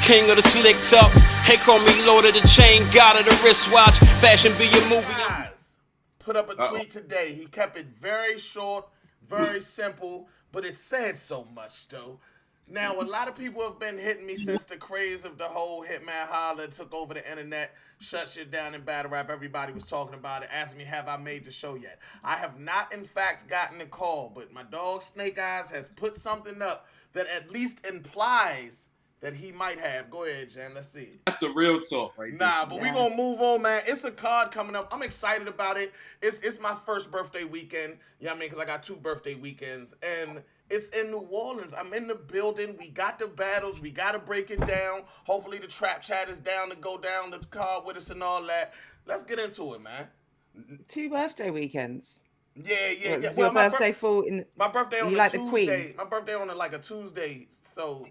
King of the slicked up. Hey, call me Lord of the Chain, God of the wristwatch. Fashion be your movie. Guys, put up a tweet today. He kept it very short, very simple, but it said so much though. Now, a lot of people have been hitting me since the craze of the whole Hitman Holla took over the internet, shut shit down in battle rap. Everybody was talking about it, asking me, have I made the show yet? I have not, in fact, gotten a call, but my dog Snake Eyes has put something up that at least implies that he might have. Go ahead, Jen. Let's see. That's the real talk right there. Nah, but we gonna move on, man. It's a card coming up. I'm excited about it. It's my first birthday weekend. You know what I mean? Because I got 2 birthday weekends, and it's in New Orleans. I'm in the building. We got the battles. We gotta break it down. Hopefully the trap chat is down to go down the card with us and all that. Let's get into it, man. 2 birthday weekends. Yeah. Well, your birthday fall in? My birthday on you a like Tuesday. the Queen? My birthday on like a Tuesday, so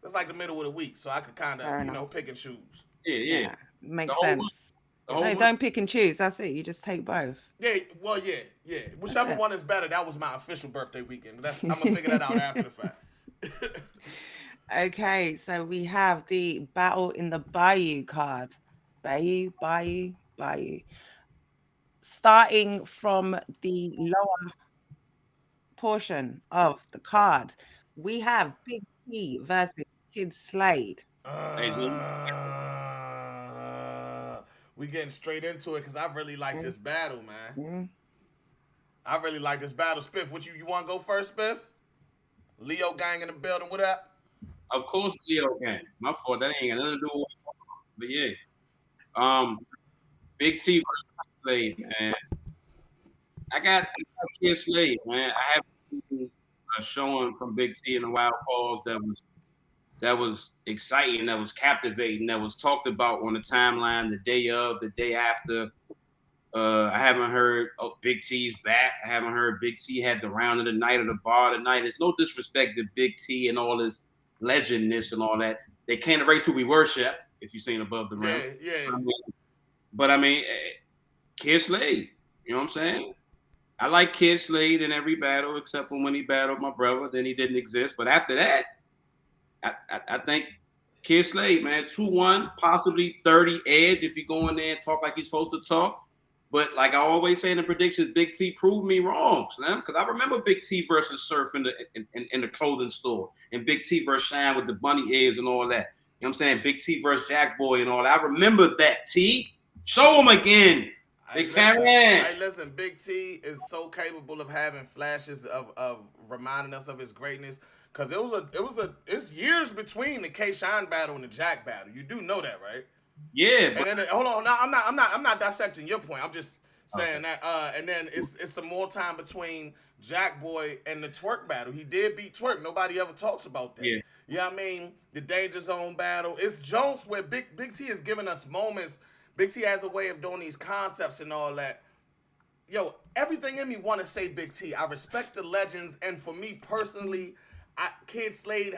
it's like the middle of the week, so I could kind of pick and choose. Yeah. Makes sense. No, don't pick and choose. That's it. You just take both. Yeah, well, yeah. Whichever one is better, that was my official birthday weekend. I'm going to figure that out after the fact. Okay, so we have the Battle in the Bayou card. Bayou. Starting from the lower portion of the card, we have Big T versus Kid Slade. We getting straight into it because I really like this battle, man. I really like this battle. Spiff, you want to go first, Spiff? Leo gang in the building. What up? Of course, Leo gang. My fault. That ain't got nothing to do with it. But yeah. Big T versus Slade, man. I got Kid Slade, man. I have a showing from Big T in the Wild Pause that was exciting, that was captivating, that was talked about on the timeline the day of, the day after. I haven't heard Big T's back. I haven't heard Big T had the round of the night or the bar of the night. There's no disrespect to Big T and all his legendness and all that. They can't erase who we worship, if you've seen Above the Rim. Yeah. But I mean, Kid Slade, you know what I'm saying? I like Kid Slade in every battle except for when he battled my brother. Then he didn't exist. But after that, I think Kid Slade, man, 2-1, possibly 30 edge if you go in there and talk like you're supposed to talk. But like I always say in the predictions, Big T proved me wrong, man. Because I remember Big T versus Surf in the clothing store, and Big T versus Shine with the bunny ears and all that. You know what I'm saying? Big T versus Jack Boy and all that. I remember that, T. Show him again. Listen, Big T is so capable of having flashes of reminding us of his greatness. Cause it's years between the K Shine battle and the Jack battle. You do know that, right? Yeah. And then hold on, now I'm not dissecting your point. I'm just saying that. And then it's some more time between Jack Boy and the Twerk battle. He did beat Twerk. Nobody ever talks about that. Yeah. You know what I mean? The Danger Zone battle. It's Jones where Big T has given us moments. Big T has a way of doing these concepts and all that. Yo, everything in me want to say Big T. I respect the legends, and for me personally, Kid Slade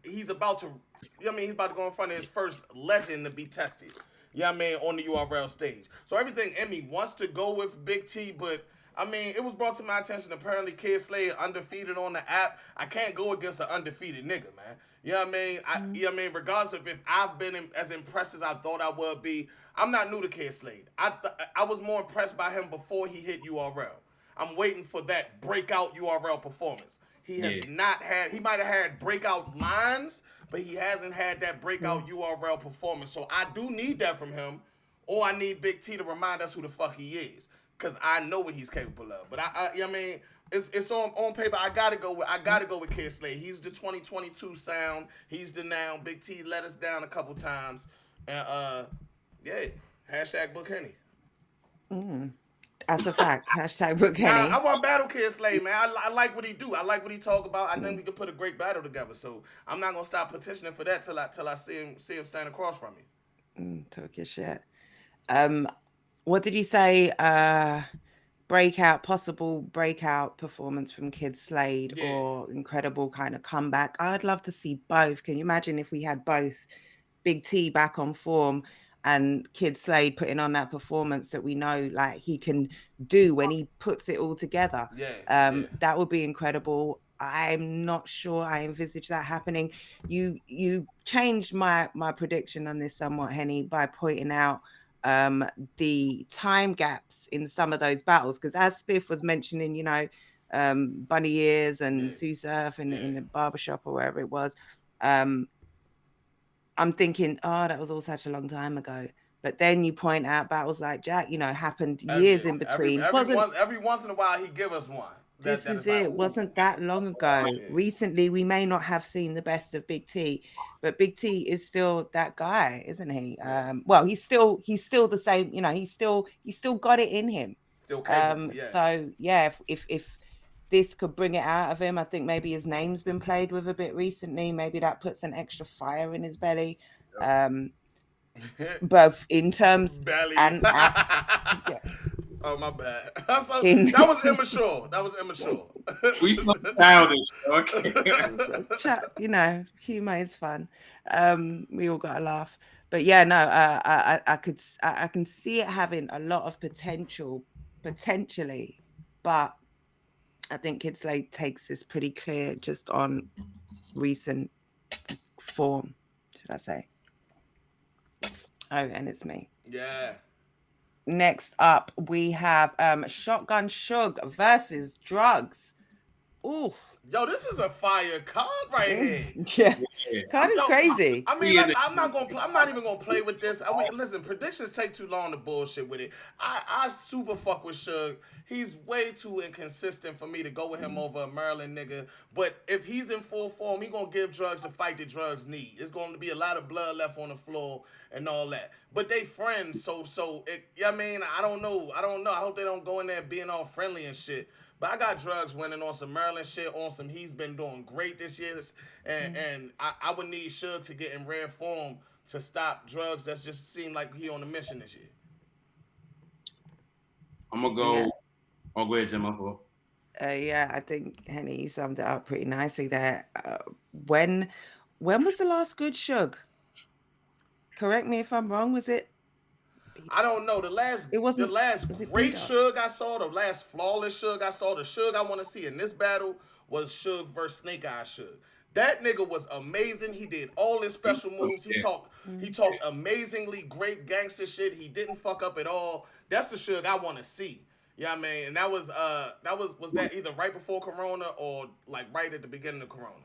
he's about to, you know what I mean, he's about to go in front of his first legend to be tested. You know what I mean, on the URL stage. So everything in me wants to go with Big T, but I mean, it was brought to my attention, apparently Kid Slade undefeated on the app. I can't go against an undefeated nigga, man. You know what I mean? You know what I mean? Regardless of if I've been as impressed as I thought I would be, I'm not new to Kid Slade. I was more impressed by him before he hit URL. I'm waiting for that breakout URL performance. He has not had, he might have had breakout lines, but he hasn't had that breakout URL performance. So I do need that from him, or I need Big T to remind us who the fuck he is. Cause I know what he's capable of. But you know what I mean, it's on paper. I gotta go with Kid Slade. He's the 2022 sound. He's the now. Big T let us down a couple times. And yeah. Hashtag Book Henny. That's a fact. Hashtag Book Henny. I want battle Kid Slade, man. I like what he do. I like what he talk about. I think we could put a great battle together. So I'm not gonna stop petitioning for that till I see him stand across from me. Talk your shit. What did you say? Possible breakout performance from Kid Slade or incredible kind of comeback. I'd love to see both. Can you imagine if we had both Big T back on form and Kid Slade putting on that performance that we know like he can do when he puts it all together? That would be incredible. I'm not sure I envisage that happening. You changed my prediction on this somewhat, Henny, by pointing out the time gaps in some of those battles, because as Spiff was mentioning, Bunny Ears and Sue Surf in the barbershop or wherever it was, I'm thinking, oh, that was all such a long time ago. But then you point out battles like Jack, happened years in between. Every once in a while, he give us one. This is it. Wasn't that long ago. Yeah. Recently, we may not have seen the best of Big T, but Big T is still that guy, isn't he? Yeah. Well, he's still the same. He's still got it in him. Still capable, yeah. So yeah, if this could bring it out of him, I think maybe his name's been played with a bit recently. Maybe that puts an extra fire in his belly. Yep. Both in terms belly and yeah. Oh, my bad. That was immature. We so childish. Okay. Humor is fun. We all got to laugh. But yeah, no, I can see it having a lot of potentially, but I think Kid Slade takes this pretty clear just on recent form, should I say. Oh, and it's me. Yeah. Next up, we have Shotgun Suge versus Drugs. Ooh. Yo, this is a fire card right here. Yeah. Card is crazy. I mean, I'm not even gonna play with this. Listen, predictions take too long to bullshit with it. I super fuck with Suge. He's way too inconsistent for me to go with him over a Maryland nigga. But if he's in full form, he gonna give Drugs the fight that Drugs need. It's gonna be a lot of blood left on the floor and all that. But they friends, so I mean, I don't know. I hope they don't go in there being all friendly and shit. But I got Drugs winning on some Maryland shit, on some he's been doing great this year. And I would need Suge to get in rare form to stop Drugs. That just seemed like he on a mission this year. I'm going to go. Yeah. I'll go ahead, Jim. Yeah, I think Henny summed it up pretty nicely there. When was the last good Suge? Correct me if I'm wrong. Was it? I don't know. The last great Suge I saw, the last flawless Suge I saw, the Suge I want to see in this battle was Suge versus Snake Eye Suge. That nigga was amazing. He did all his special moves. He talked amazingly great gangster shit. He didn't fuck up at all. That's the Suge I want to see. Yeah, I mean, and that was that either right before Corona or like right at the beginning of Corona.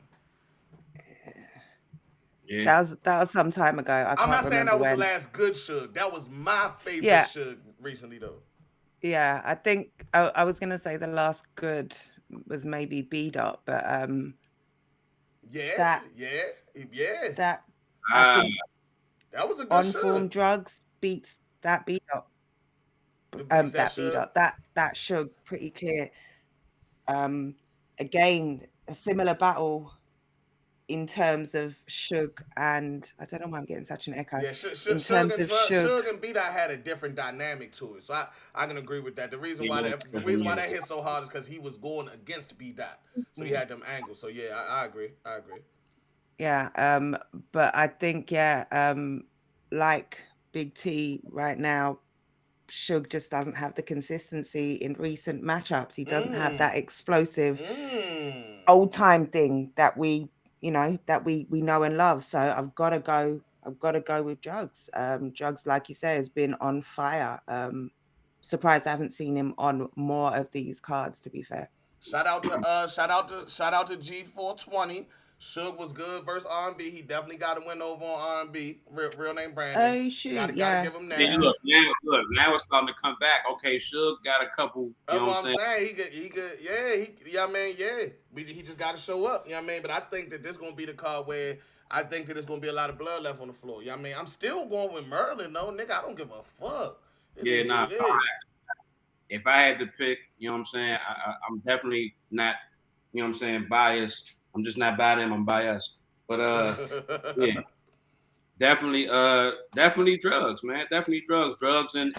Yeah. That was some time ago. I'm not saying that was the last good Suge. That was my favorite Suge recently, though. Yeah, I think I was gonna say the last good was maybe B-Dot, but that was a good on form Drugs beats that B-Dot. That B-Dot. That Suge pretty clear. Again, a similar battle in terms of Suge and I don't know why I'm getting such an echo. Yeah, Suge and B-Dot had a different dynamic to it, so I can agree with that. The reason why that hit so hard is because he was going against B-Dot, so he had them angles. So yeah, I agree. Yeah, but I think like Big T right now, Suge just doesn't have the consistency in recent matchups. He doesn't have that explosive old time thing that we know and love. So I've got to go with Drugs. Drugs, like you say, has been on fire. Surprised I haven't seen him on more of these cards, to be fair. Shout out to G420. Suge was good versus R&B. He definitely got to win over on R&B. Real name Brandon. Oh shoot! Gotta give him that. Yeah, look, now it's starting to come back. Okay, Suge got a couple. That's what I'm saying. He could. He just got to show up. You know what I mean? But I think that this gonna be the card where I think that there's gonna be a lot of blood left on the floor. You know what I mean? I'm still going with Merlin though, nigga. I don't give a fuck. If I had to pick, you know what I'm saying, I'm definitely not, you know what I'm saying, biased. I'm just not by them. I'm biased. But yeah, definitely Drugs, man. Definitely Drugs and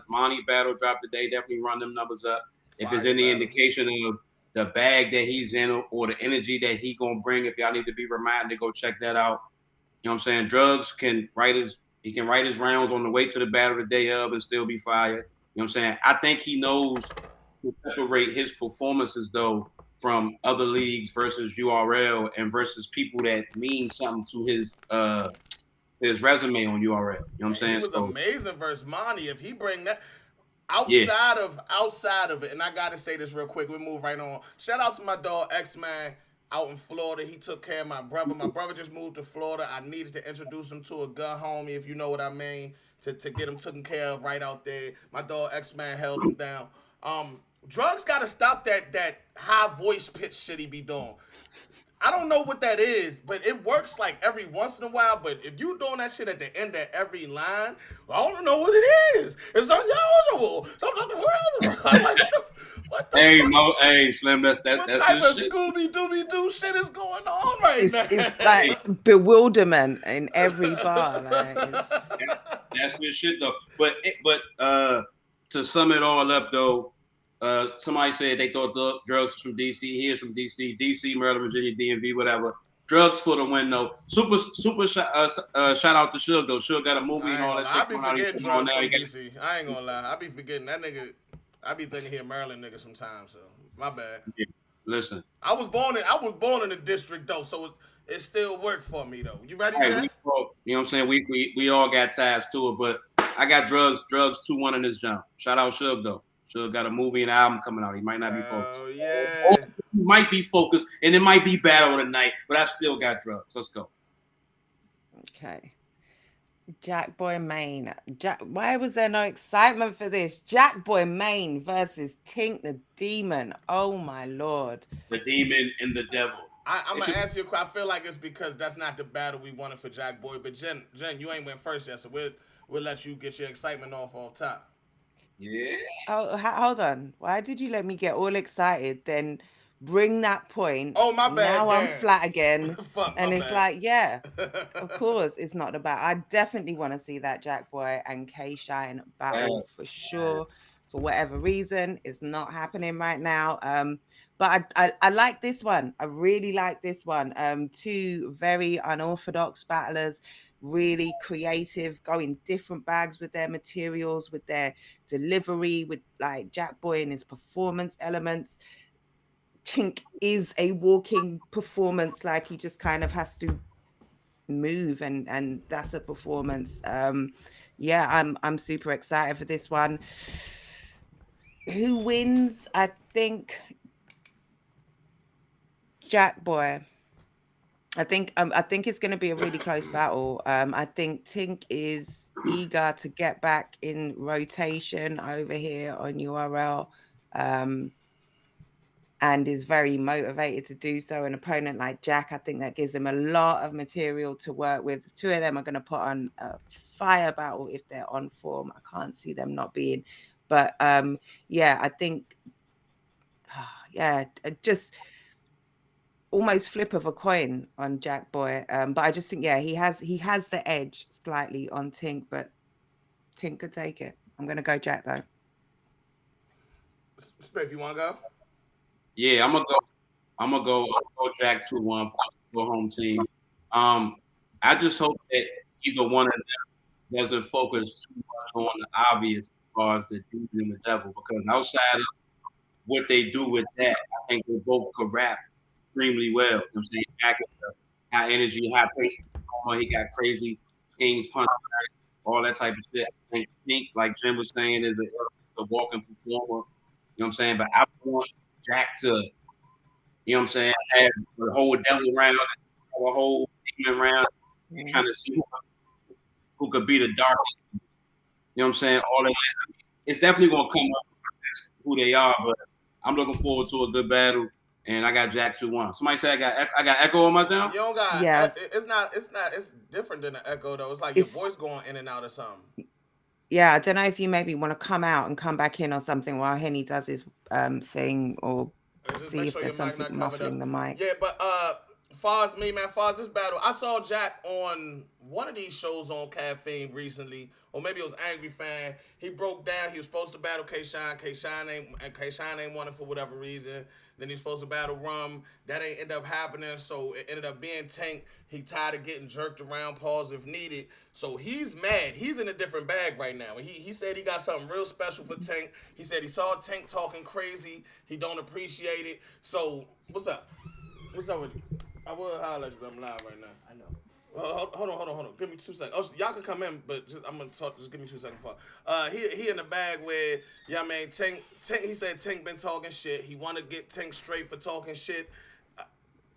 Monty battle drop today. Definitely run them numbers up. If there's any indication of the bag that he's in or the energy that he gonna bring, if y'all need to be reminded, go check that out. You know what I'm saying? Drugs can write his rounds on the way to the battle the day of and still be fired. You know what I'm saying? I think he knows to separate his performances though from other leagues versus URL and versus people that mean something to his resume on URL. You know what I'm saying? He was amazing versus Monty. If he bring that Yeah. outside of it, and I gotta say this real quick, we move right on. Shout out to my dog X-Man out in Florida. He took care of my brother. My brother just moved to Florida. I needed to introduce him to a gun homie, if you know what I mean, to get him taken care of right out there. My dog X-Man held him down. Drugs gotta stop that high voice pitch shit he be doing. I don't know what that is, but it works like every once in a while. But if you doing that shit at the end of every line, I don't know what it is. It's unusual. I'm like, what the Hey, fuck? hey, Slim, that's What type of shit. Scooby Dooby Doo shit is going on right now? It's like bewilderment in every bar. Like, That's his shit though. But to sum it all up though, somebody said they thought the drugs was from DC. He is from DC, Maryland, Virginia, DMV, whatever. Drugs for the win though. Super shout out to Suge though. Suge got a movie and all that shit. I be forgetting drugs from DC. I ain't gonna lie. I be forgetting that nigga. I be thinking he a Maryland nigga sometimes. So my bad. Yeah. Listen, I was born in the district though, so it still worked for me though. You ready? hey, you know what I'm saying? We all got ties to it, but I got drugs 2-1 in this jump. Shout out Suge though. Suge got a movie and album coming out. He might not be focused. Oh yeah. He might be focused, and it might be Battle of the Night, but I still got drugs. Let's go. okay. Jack Boy Maine. Why was there no excitement for this? Jack Boy Maine versus Tink the Demon. Oh my lord. The Demon and the Devil. I'm gonna ask you a question. I feel like it's because that's not the battle we wanted for Jack Boy. But Jen, you ain't went first yet, so we'll let you get your excitement off top. Yeah. Oh, hold on. Why did you let me get all excited? Then bring that point. Oh, my bad. Now I'm flat again. And it's bad. like, yeah, of course, it's not about. I definitely want to see that Jack Boy and K Shine battle for sure. For whatever reason, it's not happening right now. But I like this one. I really like this one. Two very unorthodox battlers, really creative, going different bags with their materials, with their delivery, with like Jack Boy and his performance elements. Tink is a walking performance, like he just kind of has to move and that's a performance. Yeah, I'm super excited for this one. Who wins? I think Jack Boy. I think it's going to be a really close battle. I think Tink is eager to get back in rotation over here on URL, and is very motivated to do so. An opponent like Jack, I think that gives him a lot of material to work with. The two of them are going to put on a fire battle if they're on form. I can't see them not being. But yeah, I think, just almost flip of a coin on Jack Boy. But I just think, yeah, he has the edge slightly on Tink, but Tink could take it. I'm going to go Jack though. Spiff, you want to go? Yeah, I'm gonna go Jack 2-1 for home team. I just hope that either one of them doesn't focus too much on the obvious as far as the Demon and the Devil, because outside of what they do with that, I think they both could rap extremely well. You know what I'm saying? Jack is a high energy, high pace performer. He got crazy schemes, punch, all that type of shit. I think, like Jim was saying, is a walking performer. You know what I'm saying? But I want Jack to, you know what I'm saying, have the whole devil round, a whole demon round, and kind of see who could be the darkest. You know what I'm saying? All of that. It's definitely going to come up with who they are, but I'm looking forward to a good battle. And I got Jack 2-1. Somebody say I got echo on my jump? You don't got. Yeah. It's different than an echo though. It's like your voice going in and out or something. Yeah, I don't know if you maybe want to come out and come back in or something while Henny does his thing, or see if there's something muffling the mic. Yeah, but Far as this battle, I saw Jack on one of these shows on Caffeine recently, or maybe it was Angry Fan. He broke down. He was supposed to battle K-Shine. K-Shine ain't won it for whatever reason. Then he was supposed to battle Rum. That ain't end up happening, so it ended up being Tank. He tired of getting jerked around, pause if needed. So he's mad. He's in a different bag right now. He said he got something real special for Tank. He said he saw Tank talking crazy. He don't appreciate it. So what's up? What's up with you? I will holler at you, but I'm live right now. I know. Hold on. Give me 2 seconds. Oh, y'all can come in, but I'm gonna talk. Just give me 2 seconds. He in the bag where, yeah, man, Tank. He said Tank been talking shit. He want to get Tank straight for talking shit.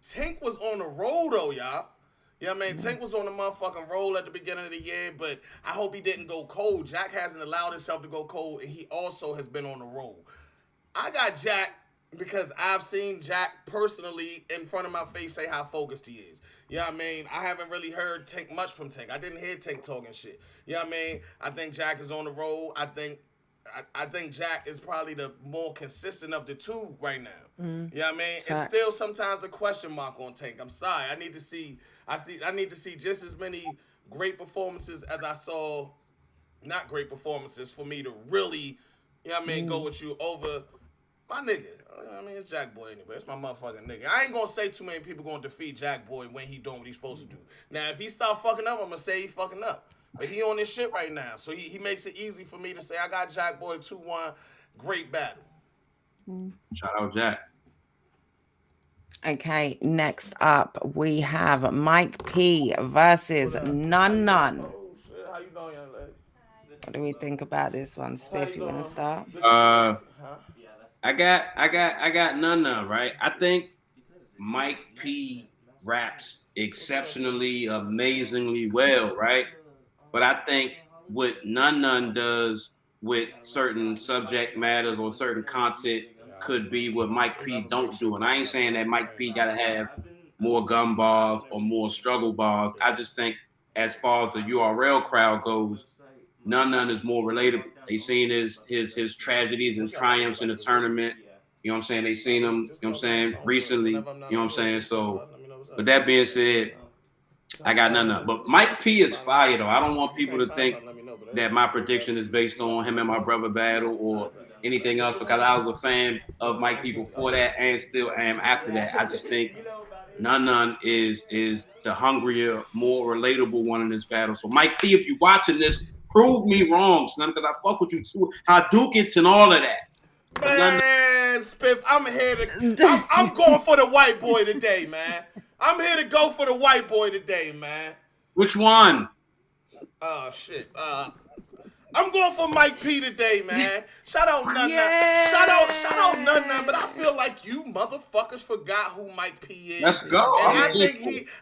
Tank was on the roll though, y'all. Yeah, man, Tank was on the motherfucking roll at the beginning of the year, but I hope he didn't go cold. Jack hasn't allowed himself to go cold, and he also has been on the roll. I got Jack because I've seen Jack personally in front of my face say how focused he is. You know what I mean? I haven't really heard Tank much from Tank. I didn't hear Tank talking shit. You know what I mean? I think Jack is on the roll. I think Jack is probably the more consistent of the two right now. You know what I mean? It's still sometimes a question mark on Tank. I'm sorry. I need to see just as many great performances as I saw not great performances for me to really, you know what I mean, go with you over my nigga. I mean, it's Jack Boy anyway. It's my motherfucking nigga. I ain't gonna say too many people gonna defeat Jack Boy when he doing what he's supposed to do. Now, if he start fucking up, I'm gonna say he fucking up. But he on this shit right now. So he makes it easy for me to say I got Jack Boy 2-1. Great battle. Shout out Jack. Okay, next up we have Mike P versus Nun. Oh, shit. How you doing, young lady? What do we think about this one? Spiff, you want to start? I got Nun, right? I think Mike P raps exceptionally, amazingly well, right? But I think what Nun does with certain subject matters or certain content could be what Mike P don't do. And I ain't saying that Mike P gotta have more gun bars or more struggle bars. I just think as far as the URL crowd goes, Nun is more relatable. They seen his tragedies and triumphs in the tournament. You know what I'm saying? They seen him, you know what I'm saying, recently. You know what I'm saying? So, with that being said, I got Nun. But Mike P is fire, though. I don't want people to think that my prediction is based on him and my brother battle or anything else, because I was a fan of Mike P before that and still am after that. I just think Nun is the hungrier, more relatable one in this battle. So, Mike P, if you're watching this, prove me wrong, son, because I fuck with you too. Hadouken and all of that. Man, Spiff, I'm going for the white boy today, man. I'm here to go for the white boy today, man. Which one? Oh, shit. I'm going for Mike P today, man. Shout out Nun. Yeah. Shout out Nun, but I feel like you motherfuckers forgot who Mike P is. Let's go. And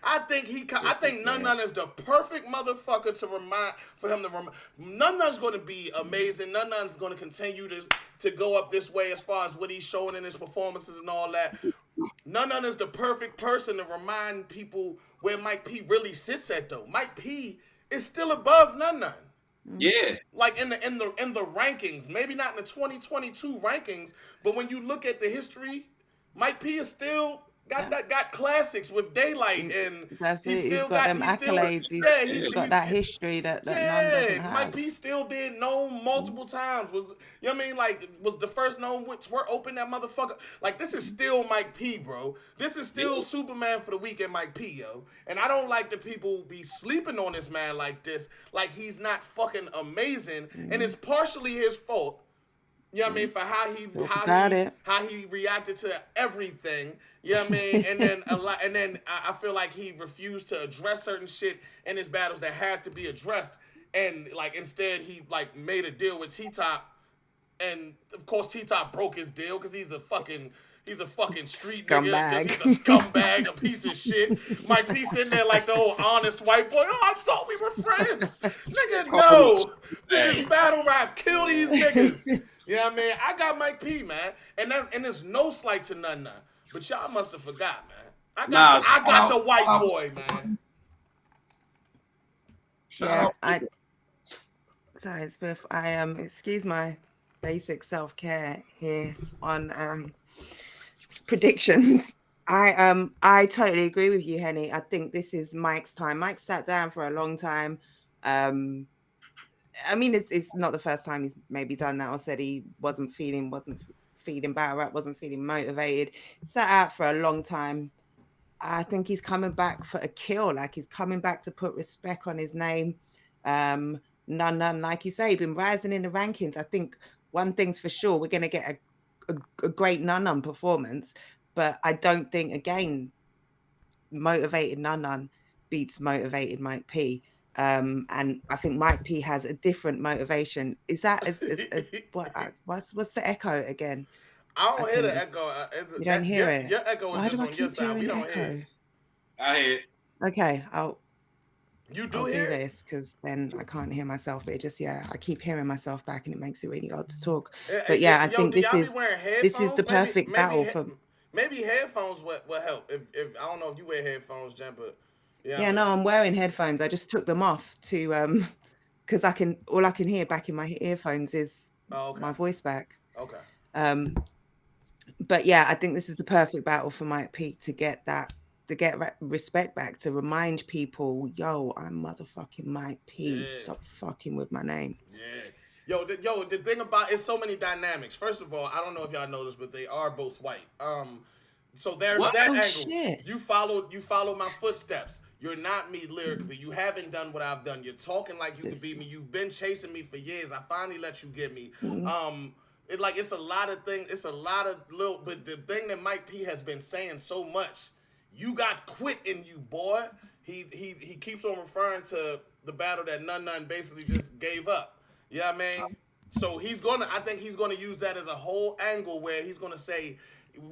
I think Nun is the perfect motherfucker to remind Nun's going to be amazing. Nun's going to continue to go up this way as far as what he's showing in his performances and all that. Nun is the perfect person to remind people where Mike P really sits at, though. Mike P is still above Nun. Yeah. Like in the rankings, maybe not in the 2022 rankings, but when you look at the history, Mike P is still got classics with Daylight, and he's still got them accolades. He's got that history that Nun doesn't have. Mike P still did known multiple times. Was you know what I mean? Like, was the first known with Twerk open that motherfucker. Like, this is still Mike P, bro. This is still Superman for the weekend, Mike P, yo. And I don't like the people be sleeping on this man like this, like he's not fucking amazing, and it's partially his fault. You know what I mean? For how he reacted to everything. You know what I mean? And then I feel like he refused to address certain shit in his battles that had to be addressed. And like instead he like made a deal with T-Top. And of course T-Top broke his deal because he's a fucking street scumbag. Nigga. He's a scumbag, a piece of shit. Mike P sitting there like the old honest white boy. Oh, I thought we were friends. Nigga, no. This is battle rap. Kill these niggas. You know what I mean? I got Mike P, man. And there's no slight to Nun. But y'all must have forgot, man. I got the white boy, man. Yeah, sorry, Spiff. Excuse my basic self-care here on predictions. I totally agree with you, Henny. I think this is Mike's time. Mike sat down for a long time. Um, I mean, it's not the first time he's maybe done that or said he wasn't feeling battle rap, wasn't feeling motivated. Sat out for a long time. I think he's coming back for a kill. Like he's coming back to put respect on his name. None, like you say, been rising in the rankings. I think one thing's for sure, we're gonna get a great None performance, but I don't think again motivated None beats motivated Mike P. And I think Mike P has a different motivation. Is that what's the echo again? I don't hear the echo. You don't hear it. Your echo is Why just do I on your keep side. We hearing don't echo? hear it. I hear it. Okay, I'll do this because then I can't hear myself. But it just I keep hearing myself back, and it makes it really odd to talk. But yeah, I think this is the perfect battle for. Maybe headphones will help. If I don't know if you wear headphones, Jen, but yeah, no, I'm wearing headphones. I just took them off to because all I can hear back in my earphones is my voice back. Okay. But yeah, I think this is the perfect battle for Mike P to get respect back, to remind people, yo, I'm motherfucking Mike P. Yeah. Stop fucking with my name. Yeah. Yo, the thing about it's so many dynamics. First of all, I don't know if y'all noticed, but they are both white. So there's that angle. Shit. You followed my footsteps. You're not me lyrically. You haven't done what I've done. You're talking like you can beat me. You've been chasing me for years. I finally let you get me. It's a lot of things. It's a lot of little. But the thing that Mike P has been saying so much, you got quit in you, boy. He keeps on referring to the battle that None basically just gave up. You know what I mean? So I think he's gonna use that as a whole angle where he's gonna say,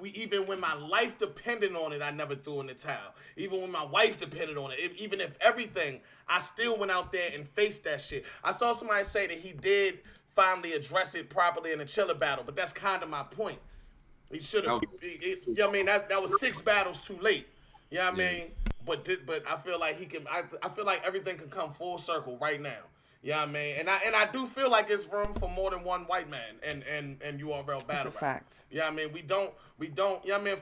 even when my life depended on it, I never threw in the towel. Even when my wife depended on it, even if everything, I still went out there and faced that shit. I saw somebody say that he did finally address it properly in the Chiller battle, but that's kind of my point. He should have. You know what I mean? That was 6 battles too late. You know what I mean? But I feel like he can. I feel like everything can come full circle right now. You know what I mean? And I do feel like it's room for more than one white man and URL battle. That's a fact. Yeah, you know what I mean, we don't. You know what I mean?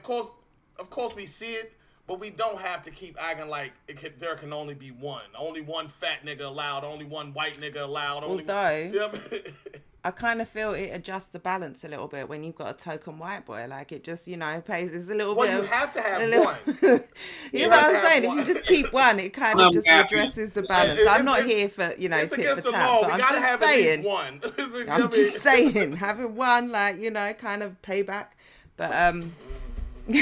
Of course we see it, but we don't have to keep acting like there can only be one. Only one fat nigga allowed. Only one white nigga allowed. I kind of feel it adjusts the balance a little bit when you've got a token white boy. Like it just, pays. It's a little bit. Well, you have to have one. You know what I'm saying? If you just keep one, it kind of just addresses the balance. I'm not here for tit for tat, but I'm just saying. One. I'm just saying, having one, kind of payback. But we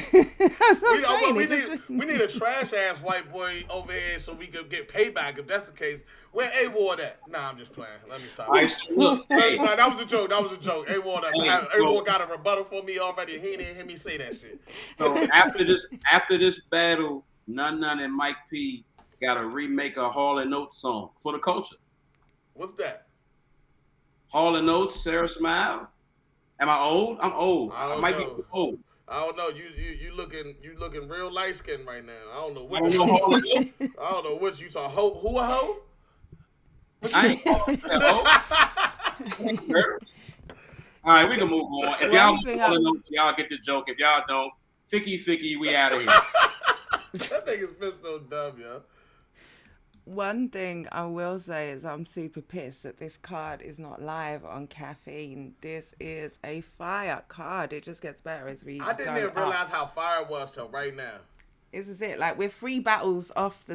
need a trash ass white boy over here so we could get payback. If that's the case, where A Ward at? Nah, I'm just playing. Let me stop. Look, that was a joke. A Ward got a rebuttal for me already. He didn't hear me say that shit. So after this battle, None and Mike P got to remake a Hall and Oates song for the culture. What's that? Hall and Oates, Sarah Smile. Am I old? I'm old. I might be old. I don't know. You looking real light skinned right now. I don't know what you talking. Who a hoe? I ain't calling that hoe. All right, we can move on. If y'all calling notes, y'all get the joke. If y'all don't, Ficky, we out of here. That nigga's been so dumb, yo. One thing I will say is I'm super pissed that this card is not live on Caffeine. This is a fire card. It just gets better as we I didn't even realize how fire it was till right now. This is it. Like, we're 3 battles off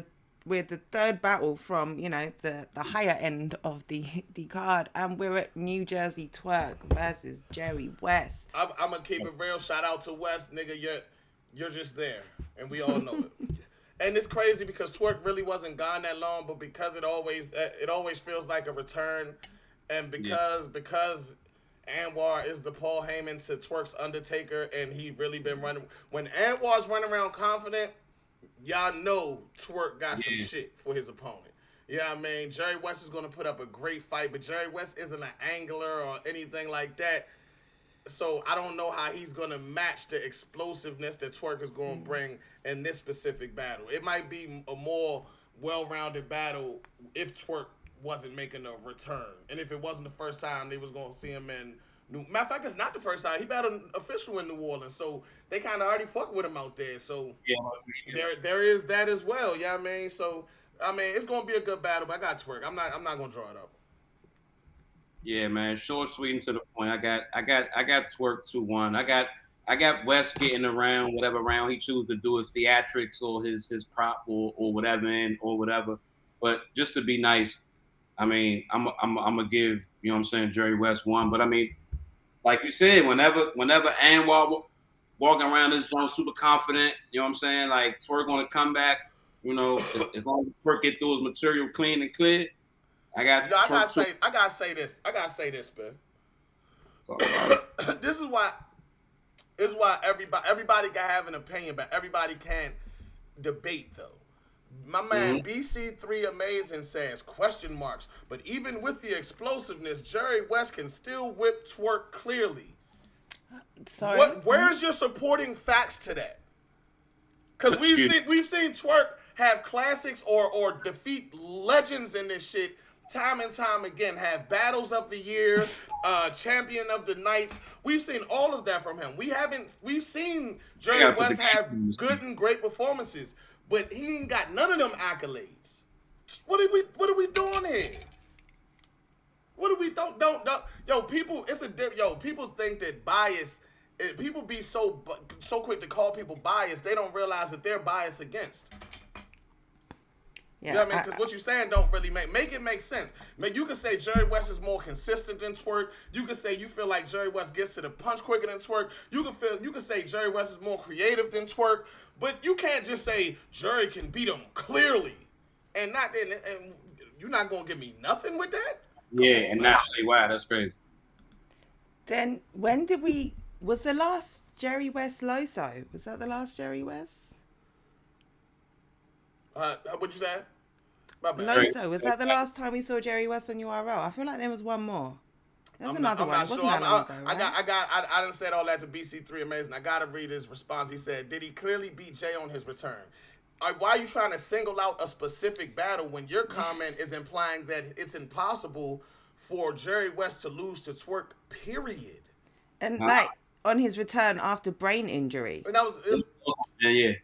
we're the 3rd battle from, the higher end of the card. And we're at New Jersey Twerk versus Jerry West. I'm going to keep it real. Shout out to West. Nigga, you're just there. And we all know it. And it's crazy because Twerk really wasn't gone that long, but because it always feels like a return, and because Anwar is the Paul Heyman to Twerk's Undertaker, and he really been running. When Anwar's running around confident, y'all know Twerk got some shit for his opponent. You know what I mean? Jerry West is going to put up a great fight, but Jerry West isn't an angler or anything like that. So I don't know how he's going to match the explosiveness that Twerk is going to bring in this specific battle. It might be a more well-rounded battle if Twerk wasn't making a return. And if it wasn't the first time they was going to see him in Matter of fact, it's not the first time. He battled an official in New Orleans, so they kind of already fuck with him out there. So there is that as well. Yeah, I mean, so I mean, it's gonna be a good battle. But I got Twerk. I'm not gonna draw it up. Yeah, man. Short, sweet, and to the point. I got Twerk 2-1. I got West getting around whatever round he chooses to do his theatrics or his prop or whatever or whatever. But just to be nice, I mean, I'm gonna give, you know what I'm saying, Jerry West 1. But I mean, like you said, whenever Anwar walking around this joint super confident, you know what I'm saying, like Twerk gonna come back, you know, as long as Twerk get through his material clean and clear. I gotta say this, man. This is why everybody can have an opinion, but everybody can't debate though. My man BC3 Amazing says question marks, but even with the explosiveness, Jerry West can still whip Twerk clearly. Sorry. Where's your supporting facts to that? Because we've seen Twerk have classics or defeat legends in this shit time and time again, have battles of the year, champion of the nights. We've seen all of that from him. We've seen Jerry West have good and great performances, but he ain't got none of them accolades. What are we doing here? What do we don't yo, people, people think that bias, people be so quick to call people biased, they don't realize that they're biased against. Yeah, you know what I mean? Because what you're saying don't really make it make sense. Man, you can say Jerry West is more consistent than Twerk. You can say you feel like Jerry West gets to the punch quicker than Twerk. You can say Jerry West is more creative than Twerk. But you can't just say Jerry can beat him clearly, and you're not gonna give me nothing with that. And not say wow, that's crazy. Then was the last Jerry West Loso? Was that the last Jerry West? What you say? Loso, was that the last time we saw Jerry West on URL? I feel like there was one more. There's another one. I'm not sure. I done said all that to BC3 Amazing. I gotta read his response. He said, "Did he clearly beat Jay on his return?" Why are you trying to single out a specific battle when your comment is implying that it's impossible for Jerry West to lose to Twerk? Period. And like on his return after brain injury. And that was. Yeah.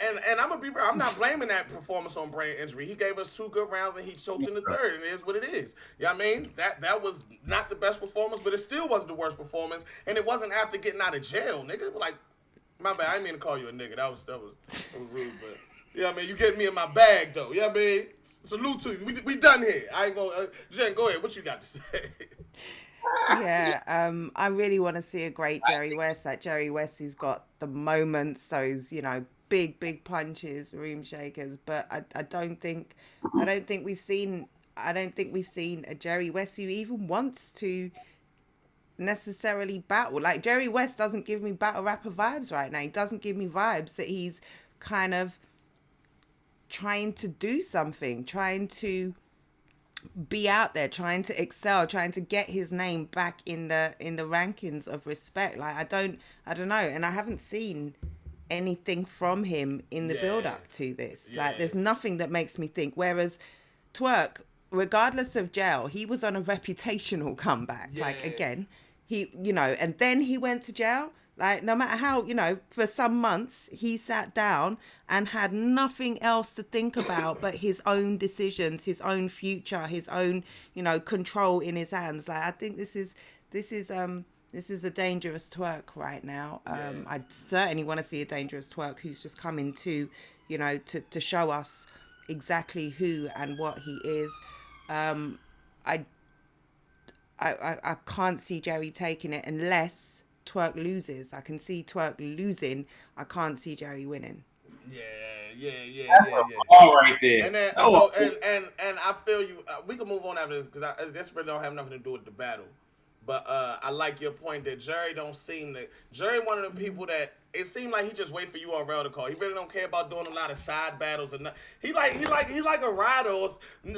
And I'm gonna be real. I'm not blaming that performance on brain injury. He gave us 2 good rounds and he choked in the third, and it is what it is. You know what I mean? That was not the best performance, but it still wasn't the worst performance, and it wasn't after getting out of jail, nigga. Like, my bad. I didn't mean to call you a nigga. That was rude, but you know what I mean? You getting me in my bag though. You know what I mean? Salute to you. We done here. I ain't gonna Jen, go ahead. What you got to say? Yeah, I really want to see a great Jerry West. Like Jerry West, who's got the moments, those big punches, room shakers. But I don't think we've seen a Jerry West who even wants to necessarily battle. Like Jerry West doesn't give me battle rapper vibes right now. He doesn't give me vibes that he's kind of trying to do something, trying to be out there, trying to excel, trying to get his name back in the rankings of respect. Like I don't know, and I haven't seen anything from him in the build up to this. Like there's nothing that makes me think. Whereas Twerk, regardless of jail, he was on a reputational comeback. Like again, he and then he went to jail. Like no matter how, for some months he sat down and had nothing else to think about but his own decisions, his own future, his own, control in his hands. Like I think this is a dangerous Twerk right now. I certainly want to see a dangerous Twerk who's just coming to, to show us exactly who and what he is. I can't see Jerry taking it unless Twerk loses. I can see Twerk losing. I can't see Jerry winning. That's all right there. And then, and I feel you. We can move on after this because this really don't have nothing to do with the battle. But I like your point that Jerry don't seem to. Jerry one of them people that it seemed like he just wait for URL to call. He really don't care about doing a lot of side battles and he like a rider. Or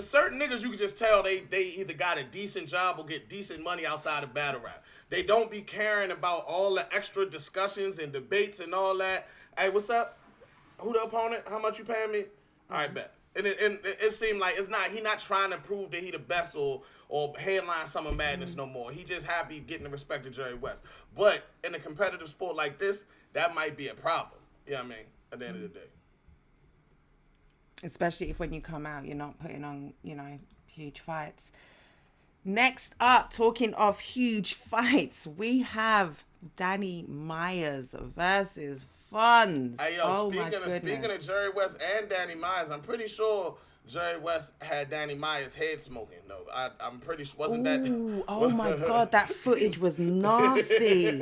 certain niggas you can just tell they either got a decent job or get decent money outside of battle rap. They don't be caring about all the extra discussions and debates and all that. Hey, what's up? Who the opponent? How much you paying me? All right, bet. And it seemed like he not trying to prove that he the best or headline Summer Madness no more. He just happy getting the respect of Jerry West. But in a competitive sport like this, that might be a problem. You know what I mean? At the end of the day. Especially if when you come out, you're not putting on, huge fights. Next up, talking of huge fights, we have Danny Meyers versus Fonz. Hey, yo, speaking of Jerry West and Danny Meyers, I'm pretty sure Jerry West had Danny Meyers' head smoking. No, I'm pretty sure. Wasn't that? Oh my God, that footage was nasty.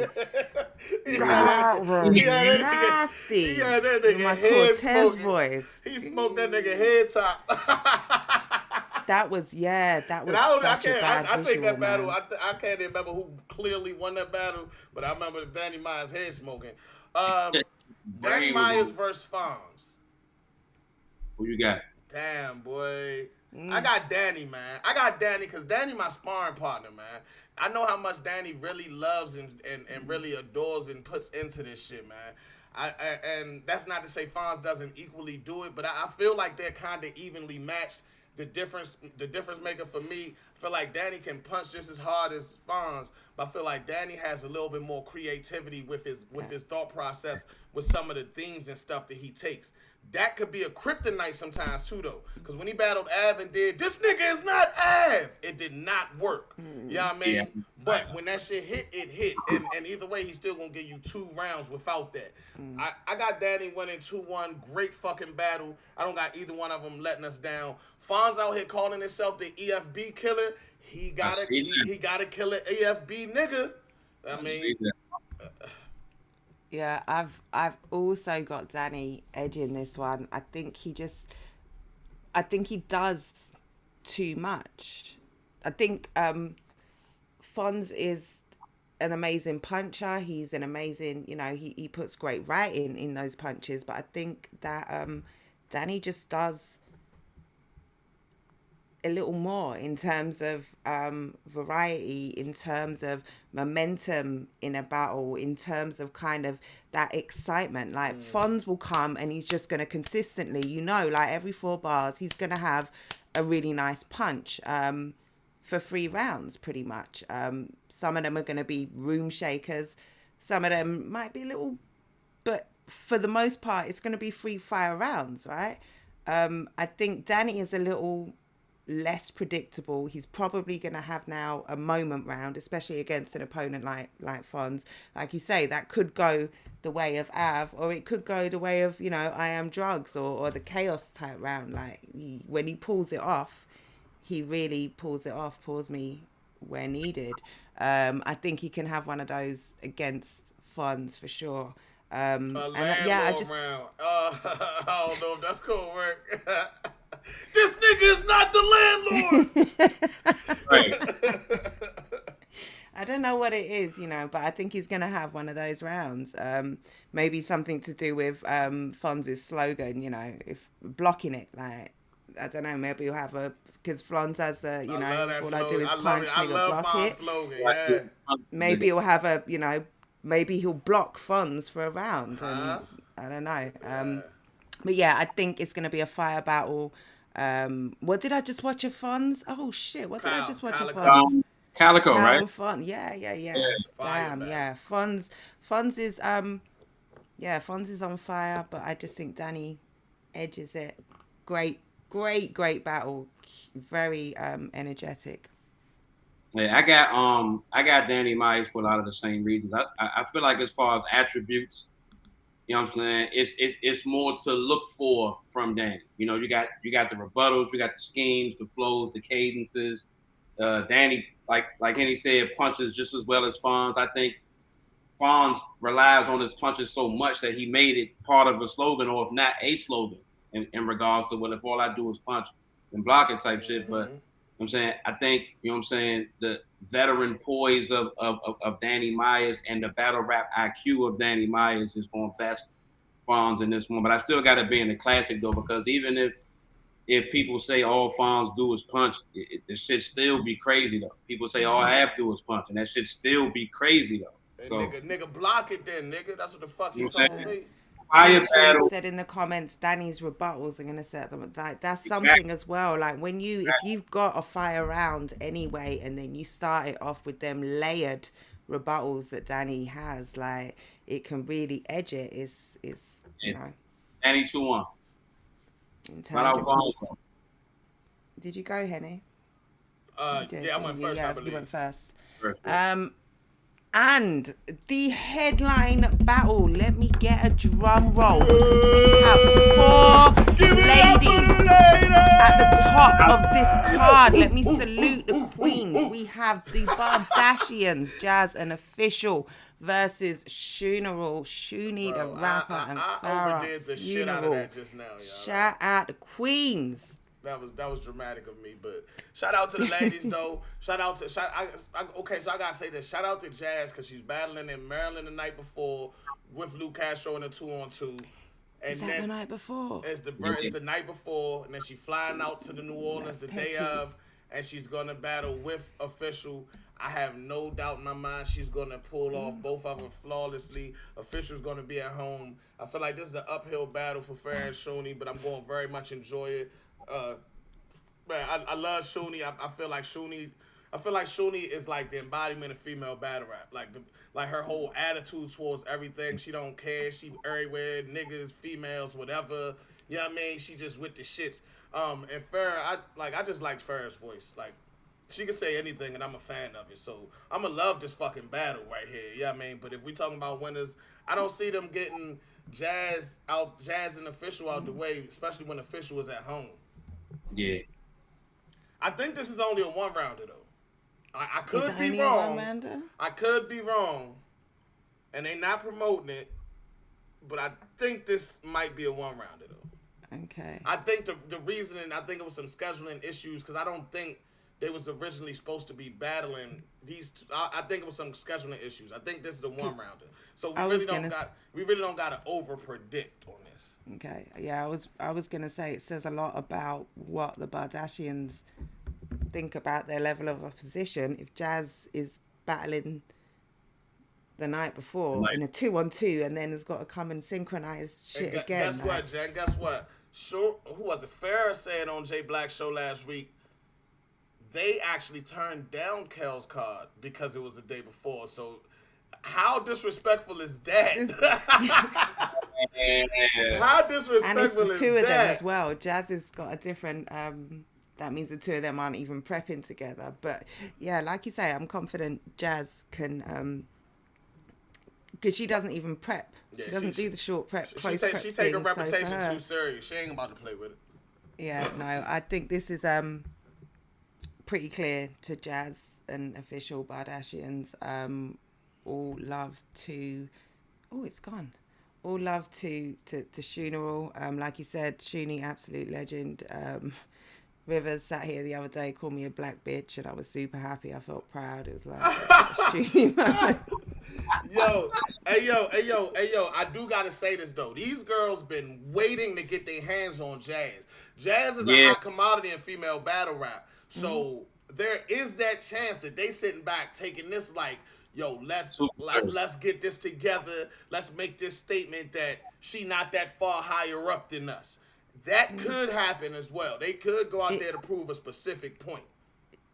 That was nasty. Yeah, that nigga my head Cortez smoking. voice. He smoked that nigga head top. That was such a bad I think that battle. man. I can't remember who clearly won that battle, but I remember Danny Meyers' head smoking. Danny Meyers versus Fonz. Who you got? Damn, boy. I got Danny, man. I got Danny because Danny my sparring partner, man. I know how much Danny really loves and really adores and puts into this shit, man. And that's not to say Fonz doesn't equally do it, but I feel like they're kind of evenly matched. The difference maker for me, I feel like Danny can punch just as hard as Fonz, but I feel like Danny has a little bit more creativity with his thought process with some of the themes and stuff that he takes. That could be a kryptonite sometimes too, though, because when he battled Av and did this nigga is not Av, it did not work. You know what I mean? Yeah. But when that shit hit, it hit, and either way, he's still gonna give you 2 rounds without that. I got Danny winning 2-1, great fucking battle. I don't got either one of them letting us down. Fonz out here calling himself the EFB killer. He gotta kill an EFB nigga. I mean. Yeah, I've also got Danny edging this one. I think he does too much. I think Fonz is an amazing puncher. He's an amazing, he puts great writing in those punches. But I think that Danny just does a little more in terms of variety, in terms of momentum in a battle, in terms of kind of that excitement. Like Fonz will come and he's just going to consistently, like every 4 bars, he's going to have a really nice punch for 3 rounds pretty much. Some of them are going to be room shakers. Some of them might be little, but for the most part, it's going to be 3 fire rounds, right? I think Danny is a little less predictable. He's probably going to have now a moment round, especially against an opponent like Fonz. Like you say, that could go the way of Av, or it could go the way of, I Am Drugs or the Chaos type round. Like when he pulls it off, he really pulls it off, pulls me where needed. I think he can have one of those against Fonz for sure. Round. I don't know if that's gonna work. This nigga is not the landlord. I don't know what it is, but I think he's going to have one of those rounds. Maybe something to do with Fonz's slogan, if blocking it. Like, I don't know, maybe he'll have because Fonz has the, all I do is punch, nigga, block it. Slogan, yeah. Maybe he'll have maybe he'll block Fonz for a round. And I don't know. But yeah, I think it's going to be a fire battle. What did I just watch of Fonz? Oh shit! What did I just watch of Fonz? Calico, right? Fonz. Yeah. Damn, yeah. Fonz is Fonz is on fire, but I just think Danny edges it. Great battle. Very energetic. Yeah, I got Danny Meyers for a lot of the same reasons. I feel like as far as attributes, you know what I'm saying, it's more to look for from Danny. You got the rebuttals, you got the schemes, the flows, the cadences. Danny, like Henny said, punches just as well as Fonz. I think Fonz relies on his punches so much that he made it part of a slogan, or if not a slogan, in regards to, well, if all I do is punch and block it type shit. But I'm saying, I think, the veteran poise of Danny Meyers and the battle rap IQ of Danny Meyers is going to best Fonz in this one. But I still got to be in the classic, though, because even if people say all Fonz do is punch, the shit still be crazy, though. People say all I have to do is punch, and that shit still be crazy, though. Hey, so, nigga, block it then, nigga. That's what the fuck you talking me. fire battle. Said in the comments, Danny's rebuttals are gonna set them. Like that's something as well. Like when if you've got a fire round anyway, and then you start it off with them layered rebuttals that Danny has, like it can really edge it. It's you know. Danny 2-1. Did you go, Henny? Yeah, I went first. I believe. You went first. And the headline battle. Let me get a drum roll because we have 4 ladies at the top of this card. Let me salute the queens. We have the Kardashians, Jazz and Official, versus Shoonie the rapper, and Farrah overdid the shit out of that just now, y'all. Shout out the queens. That was dramatic of me, but shout out to the ladies though. So I gotta say this. Shout out to Jazz because she's battling in Maryland the night before with Lou Castro in a 2-on-2. And Is that the night before? It's the night before, and then she's flying out to the New Orleans the day of, and she's gonna battle with Official. I have no doubt in my mind she's gonna pull off both of them flawlessly. Official's gonna be at home. I feel like this is an uphill battle for Farrah and Shoonie, but I'm going to very much enjoy it. Man, I love Shoonie. I feel like Shoonie is like the embodiment of female battle rap. Like her whole attitude towards everything. She don't care. She everywhere, niggas, females, whatever. You know what I mean? She just with the shits. And Farrah, I just like Farrah's voice. Like she can say anything, and I'm a fan of it. So I'm gonna love this fucking battle right here. You know what I mean? But if we talking about winners, I don't see them getting Jazz and Official out the way, especially when Official is at home. Yeah. I think this is only a 1-rounder though. I could be wrong. I could be wrong, and they not promoting it, but I think this might be a 1-rounder though. Okay. I think the reasoning, I think it was some scheduling issues because I don't think they was originally supposed to be battling these. I think it was some scheduling issues. I think this is a 1-rounder, so we really don't got to over predict on this. Okay, yeah, I was gonna say it says a lot about what the Kardashians think about their level of opposition. If Jazz is battling the night before in a 2-on-2 and then has got to come and synchronize shit again. Guess what, Jen? Guess what? Sure, who was it? Farrah said on Jay Black's show last week they actually turned down Kel's card because it was the day before. So how disrespectful is that? How disrespectful and it's the is two of that? them as well. Jazz has got a different. That means the two of them aren't even prepping together. But yeah, like you say, I'm confident Jazz can. Because she doesn't even prep. Yeah, she doesn't do the short prep. She take her reputation too serious. She ain't about to play with it. Yeah, no, I think this is pretty clear to Jazz and Official Kardashians. All love to. Oh, it's gone. All love to Shoonie. Like you said, Shoonie, absolute legend. Rivers sat here the other day, called me a black bitch, and I was super happy. I felt proud. It was like Shoonie, man. Yo, I do gotta say this though. These girls been waiting to get their hands on Jazz. Jazz is a hot commodity in female battle rap. So there is that chance that they sitting back taking this like, yo, let's get this together. Let's make this statement that she not that far higher up than us. That could happen as well. They could go out there to prove a specific point.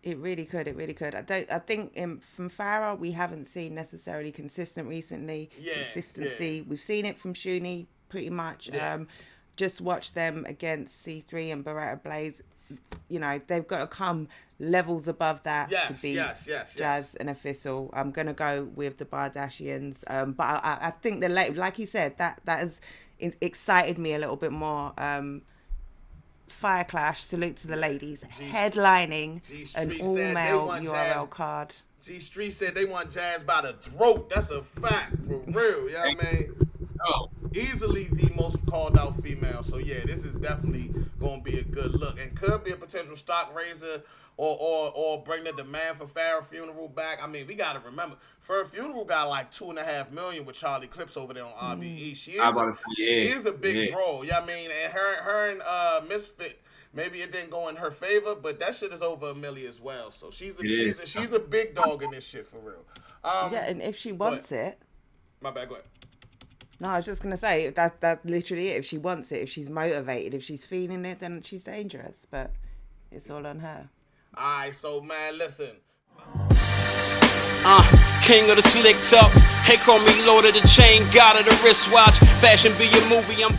It really could. I think from Farrah, we haven't seen necessarily consistent recently. Consistency. Yeah. We've seen it from Shoonie pretty much. Yeah. Just watch them against C3 and Beretta Blaze. You know, they've got to come levels above that to beat Jazz and Official. I'm going to go with the Kardashians. But I think like you said, that has excited me a little bit more. Fire Clash, salute to the ladies, headlining an all-male URL card. G Street said they want Jazz by the throat. That's a fact, for real. You know what I mean? Oh, easily the most called out female. So yeah, this is definitely gonna be a good look and could be a potential stock raiser or bring the demand for Farrah funeral back. I mean, we gotta remember, Farrah funeral got like 2.5 million with Charlie Clips over there on RBE. She is a big draw. You know what I mean? And her and Misfit, maybe it didn't go in her favor, but that shit is over 1 million as well. So she's a big dog in this shit for real. And if she wants it. My bad, go ahead. No, I was just gonna say that literally it. If she wants it, if she's motivated, if she's feeling it, then she's dangerous. But it's all on her. All right, so man, listen. King of the slick talk. Hey, call me Lord of the Chain, God of the wristwatch. Fashion be your movie, I'm